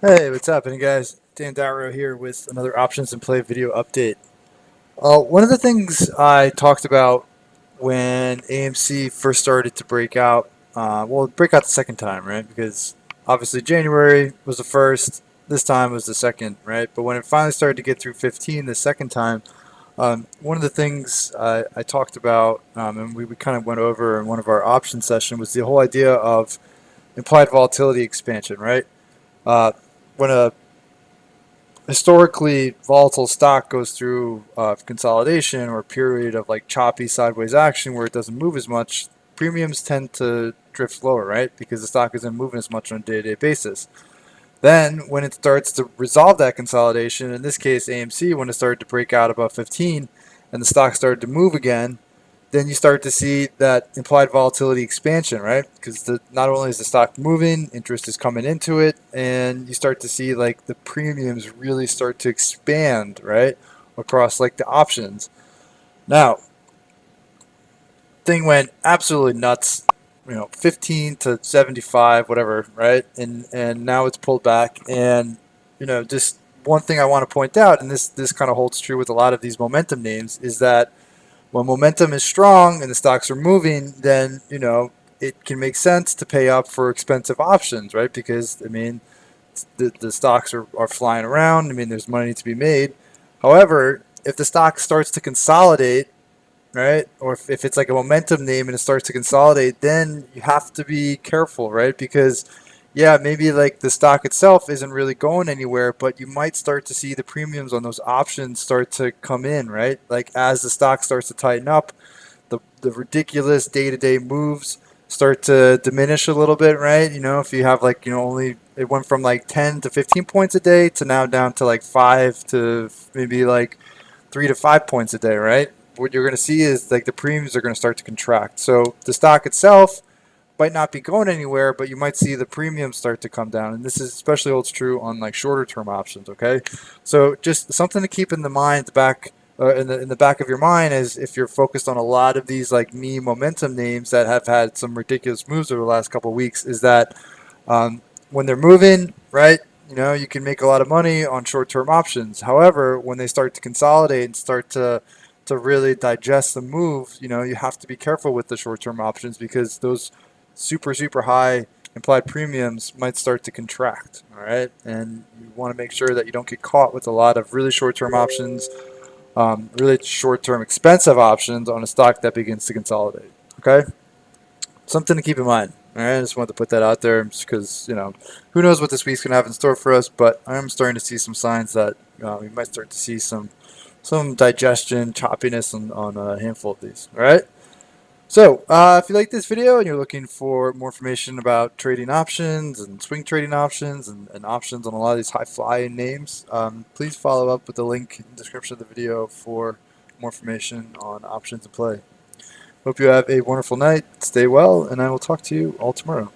Hey, what's happening, guys? Dan Darrow here with another Options and Play video update. One of the things I talked about when AMC first started to break out, break out the second time, right? Because obviously January was the first, this time was the second, right? But when it finally started to get through 15 the second time, one of the things I talked about, and we kind of went over in one of our option session, was the whole idea of implied volatility expansion, right? Uh, when a historically volatile stock goes through consolidation or a period of like choppy sideways action where it doesn't move as much, premiums tend to drift lower, right? Because the stock isn't moving as much on a day-to-day basis. Then when it starts to resolve that consolidation, in this case AMC, when it started to break out above 15 and the stock started to move again, then you start to see that implied volatility expansion, right? Because not only is the stock moving, interest is coming into it, and you start to see like the premiums really start to expand, right, across like the options. Now, thing went absolutely nuts, 15 to 75, whatever, right? And now it's pulled back, and just one thing I want to point out, and this kind of holds true with a lot of these momentum names, is that when momentum is strong and the stocks are moving, then it can make sense to pay up for expensive options, right? Because I mean, the stocks are flying around. I mean, there's money to be made. However, if the stock starts to consolidate, right, or if it's like a momentum name and it starts to consolidate, then you have to be careful, right? Because yeah, maybe like the stock itself isn't really going anywhere, but you might start to see the premiums on those options start to come in, right? Like as the stock starts to tighten up, the ridiculous day-to-day moves start to diminish a little bit, right? If you have like, only it went from like 10 to 15 points a day to now down to like 5 to maybe like 3 to 5 points a day, right? What you're going to see is like the premiums are going to start to contract. So the stock itself might not be going anywhere, but you might see the premiums start to come down. And this is especially holds true on like shorter term options. Okay, so just something to keep in the mind, the back in the back of your mind is if you're focused on a lot of these like meme momentum names that have had some ridiculous moves over the last couple of weeks, is that when they're moving, right? You can make a lot of money on short-term options. However, when they start to consolidate and start to really digest the move, you have to be careful with the short-term options because those super high implied premiums might start to contract. All right, and you want to make sure that you don't get caught with a lot of really short-term options, really short-term expensive options on a stock that begins to consolidate. Okay, something to keep in mind. All right, I just wanted to put that out there because who knows what this week's gonna have in store for us. But I'm starting to see some signs that we might start to see some digestion, choppiness on a handful of these. All right. So, if you like this video and you're looking for more information about trading options and swing trading options and options on a lot of these high flying names, please follow up with the link in the description of the video for more information on options and play. Hope you have a wonderful night, stay well, and I will talk to you all tomorrow.